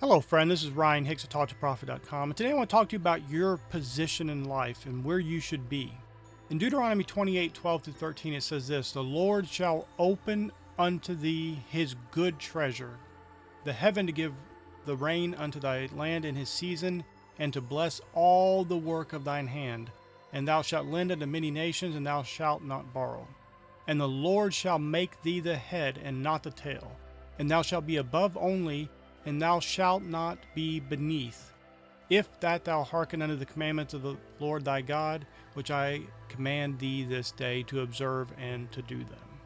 Hello, friend. This is Ryan Hicks of TalkToProfit.com, and today I want to talk to you about your position in life and where you should be. In Deuteronomy 28:12-13, it says this: "The Lord shall open unto thee his good treasure, the heaven to give the rain unto thy land in his season, and to bless all the work of thine hand. And thou shalt lend unto many nations, and thou shalt not borrow. And the Lord shall make thee the head and not the tail, and thou shalt be above only, and thou shalt not be beneath, if that thou hearken unto the commandments of the Lord thy God, which I command thee this day to observe and to do them."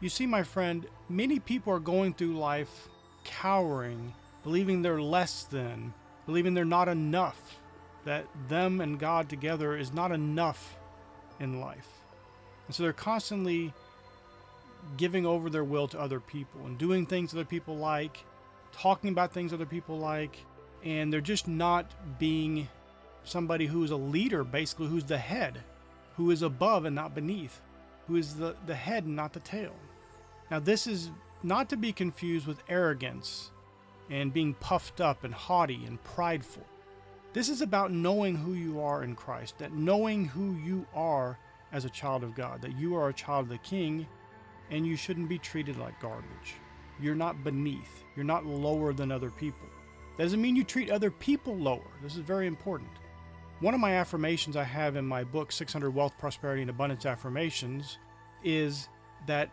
You see, my friend, many people are going through life cowering, believing they're less than, believing they're not enough, that them and God together is not enough in life. And so they're constantly giving over their will to other people and doing things other people like, talking about things other people like, and they're just not being somebody who is a leader, basically, who's the head, who is above and not beneath, who is the head and not the tail. Now, this is not to be confused with arrogance and being puffed up and haughty and prideful. This is about knowing who you are in Christ, that knowing who you are as a child of God, that you are a child of the King, and you shouldn't be treated like garbage. You're not beneath. You're not lower than other people. That doesn't mean you treat other people lower. This is very important. One of my affirmations I have in my book, 600 Wealth, Prosperity, and Abundance Affirmations, is that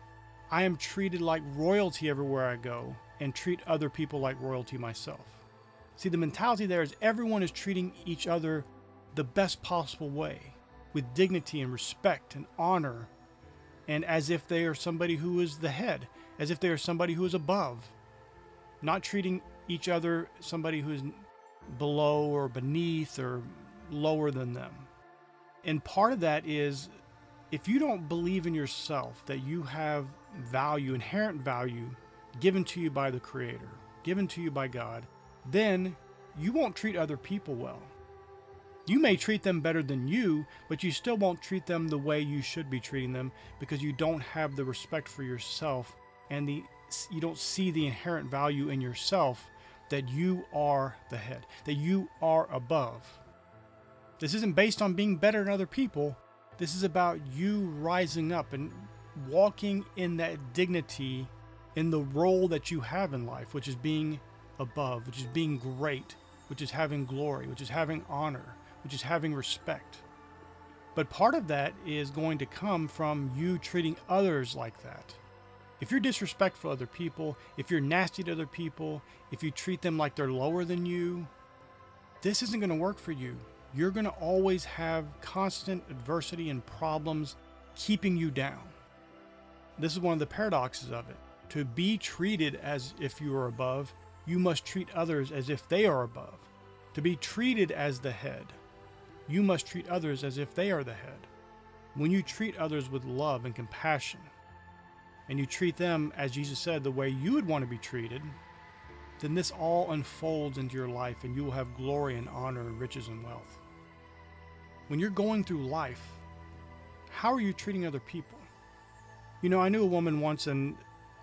I am treated like royalty everywhere I go and treat other people like royalty myself. See, the mentality there is everyone is treating each other the best possible way, with dignity and respect and honor, and as if they are somebody who is the head, as if they are somebody who is above, not treating each other somebody who is below or beneath or lower than them. And part of that is, if you don't believe in yourself that you have value, inherent value, given to you by the Creator, given to you by God, then you won't treat other people well. You may treat them better than you, but you still won't treat them the way you should be treating them, because you don't have the respect for yourself, and you don't see the inherent value in yourself, that you are the head, that you are above. This isn't based on being better than other people. This is about you rising up and walking in that dignity in the role that you have in life, which is being above, which is being great, which is having glory, which is having honor, which is having respect. But part of that is going to come from you treating others like that. If you're disrespectful to other people, if you're nasty to other people, if you treat them like they're lower than you, this isn't going to work for you. You're going to always have constant adversity and problems keeping you down. This is one of the paradoxes of it. To be treated as if you are above, you must treat others as if they are above. To be treated as the head, you must treat others as if they are the head. When you treat others with love and compassion, and you treat them, as Jesus said, the way you would want to be treated, then this all unfolds into your life, and you will have glory and honor and riches and wealth. When you're going through life, how are you treating other people? You know, I knew a woman once, and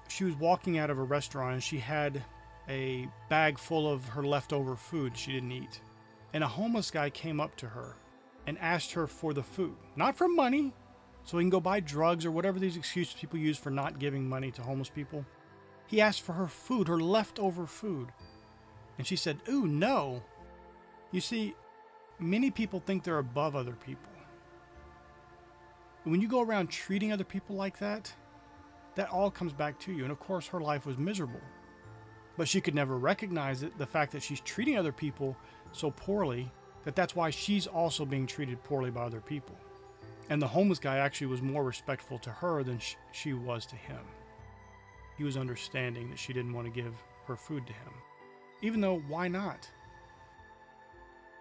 she was walking out of a restaurant, and she had a bag full of her leftover food she didn't eat. And a homeless guy came up to her and asked her for the food. Not for money, so he can go buy drugs or whatever these excuses people use for not giving money to homeless people. He asked for her food, her leftover food. And she said, "Ooh, no." You see, many people think they're above other people. When you go around treating other people like that, that all comes back to you. And of course, her life was miserable. But she could never recognize it, the fact that she's treating other people so poorly, that's why she's also being treated poorly by other people. And the homeless guy actually was more respectful to her than she was to him. He was understanding that she didn't want to give her food to him. Even though, why not?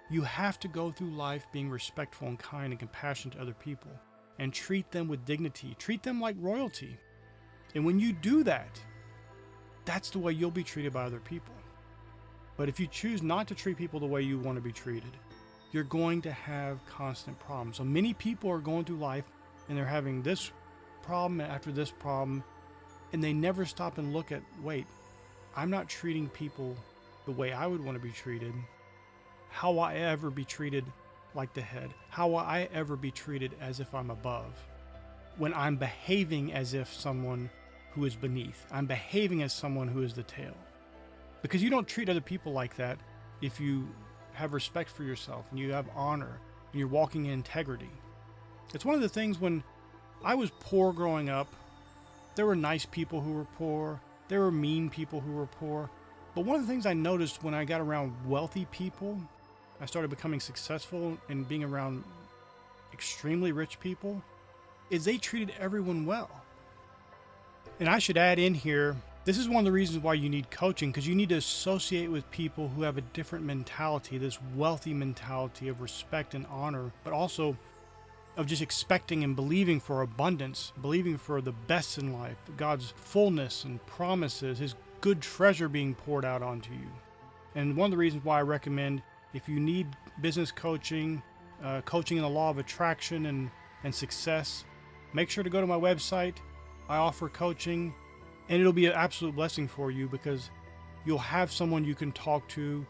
You have to go through life being respectful and kind and compassionate to other people, and treat them with dignity. Treat them like royalty. And when you do that, that's the way you'll be treated by other people. But if you choose not to treat people the way you want to be treated, you're going to have constant problems. So many people are going through life and they're having this problem after this problem, and they never stop and look at, wait, I'm not treating people the way I would want to be treated, how will I ever be treated like the head? How will I ever be treated as if I'm above? When I'm behaving as if someone who is beneath, I'm behaving as someone who is the tail. Because you don't treat other people like that if you have respect for yourself and you have honor and you're walking in integrity. It's one of the things when I was poor growing up, there were nice people who were poor, there were mean people who were poor. But one of the things I noticed when I got around wealthy people, I started becoming successful and being around extremely rich people, is they treated everyone well. And I should add in here, this is one of the reasons why you need coaching, because you need to associate with people who have a different mentality, this wealthy mentality of respect and honor, but also of just expecting and believing for abundance, believing for the best in life, God's fullness and promises, His good treasure being poured out onto you. And one of the reasons why I recommend, if you need business coaching, coaching in the law of attraction and success, make sure to go to my website. I offer coaching, and it'll be an absolute blessing for you because you'll have someone you can talk to,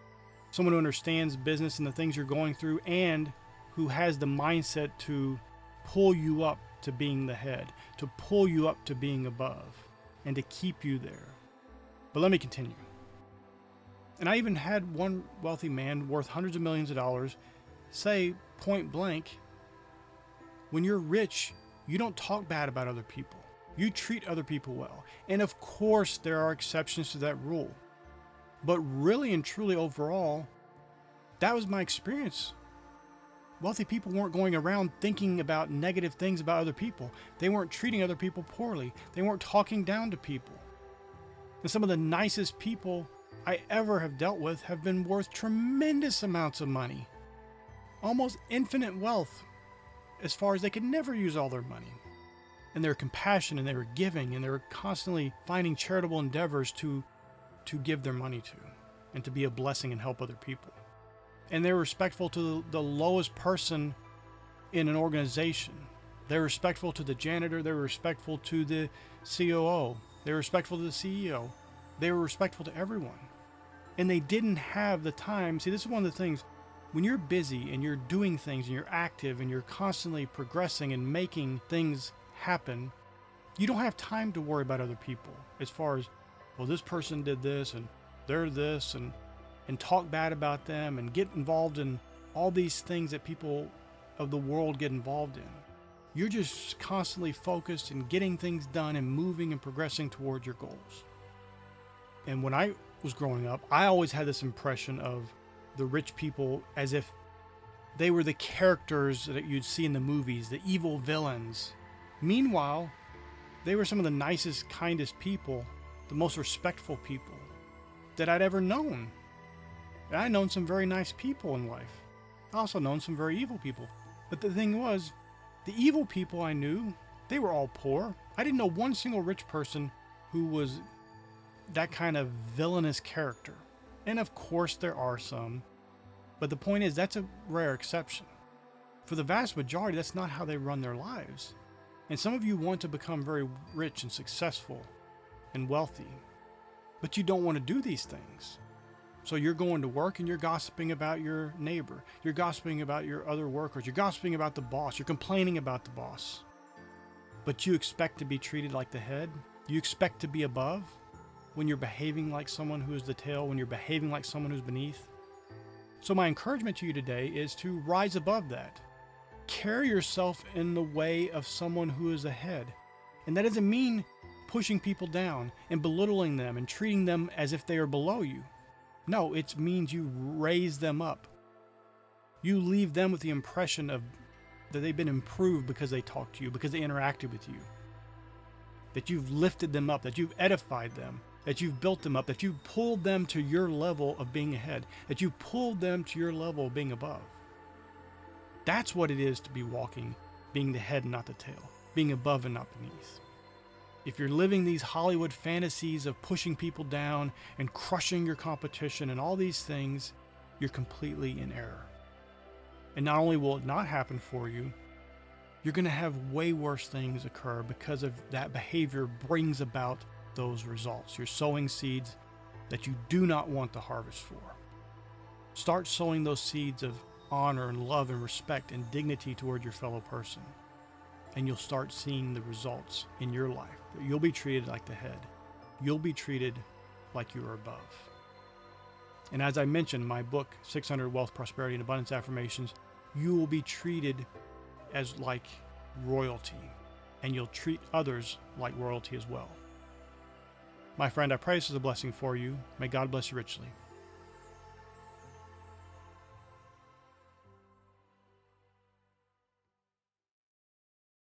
someone who understands business and the things you're going through, and who has the mindset to pull you up to being the head, to pull you up to being above, and to keep you there. But let me continue. And I even had one wealthy man worth hundreds of millions of dollars say point blank, when you're rich, you don't talk bad about other people. You treat other people well. And of course, there are exceptions to that rule. But really and truly overall, that was my experience. Wealthy people weren't going around thinking about negative things about other people. They weren't treating other people poorly. They weren't talking down to people. And some of the nicest people I ever have dealt with have been worth tremendous amounts of money. Almost infinite wealth, as far as they could never use all their money. And they were compassionate, and they were giving, and they were constantly finding charitable endeavors to give their money to, and to be a blessing and help other people. And they were respectful to the lowest person in an organization. They were respectful to the janitor. They were respectful to the COO. They were respectful to the CEO. They were respectful to everyone. And they didn't have the time. See, this is one of the things. When you're busy and you're doing things and you're active and you're constantly progressing and making things happen, you don't have time to worry about other people as far as, well, this person did this and they're this, and talk bad about them and get involved in all these things that people of the world get involved in. You're just constantly focused in getting things done and moving and progressing towards your goals. And when I was growing up, I always had this impression of the rich people as if they were the characters that you'd see in the movies, the evil villains. Meanwhile, they were some of the nicest, kindest people, the most respectful people that I'd ever known. And I'd known some very nice people in life. I also known some very evil people. But the thing was, the evil people I knew, they were all poor. I didn't know one single rich person who was that kind of villainous character. And of course there are some. But the point is, that's a rare exception. For the vast majority, that's not how they run their lives. And some of you want to become very rich and successful and wealthy, but you don't want to do these things. So you're going to work and you're gossiping about your neighbor. You're gossiping about your other workers. You're gossiping about the boss. You're complaining about the boss. But you expect to be treated like the head? You expect to be above when you're behaving like someone who is the tail, when you're behaving like someone who's beneath? So my encouragement to you today is to rise above that. Carry yourself in the way of someone who is ahead. And that doesn't mean pushing people down and belittling them and treating them as if they are below you. No, it means you raise them up. You leave them with the impression of that they've been improved because they talked to you, because they interacted with you. That you've lifted them up, that you've edified them, that you've built them up, that you've pulled them to your level of being ahead, that you've pulled them to your level of being above. That's what it is to be walking, being the head and not the tail, being above and not beneath. If you're living these Hollywood fantasies of pushing people down and crushing your competition and all these things, you're completely in error. And not only will it not happen for you, you're going to have way worse things occur because of that behavior brings about those results. You're sowing seeds that you do not want the harvest for. Start sowing those seeds of honor and love and respect and dignity toward your fellow person, and you'll start seeing the results in your life. You'll be treated like the head. You'll be treated like you are above. And as I mentioned, my book, 600 Wealth, Prosperity, and Abundance Affirmations, you will be treated as like royalty, and you'll treat others like royalty as well. My friend, I pray this is a blessing for you. May God bless you richly.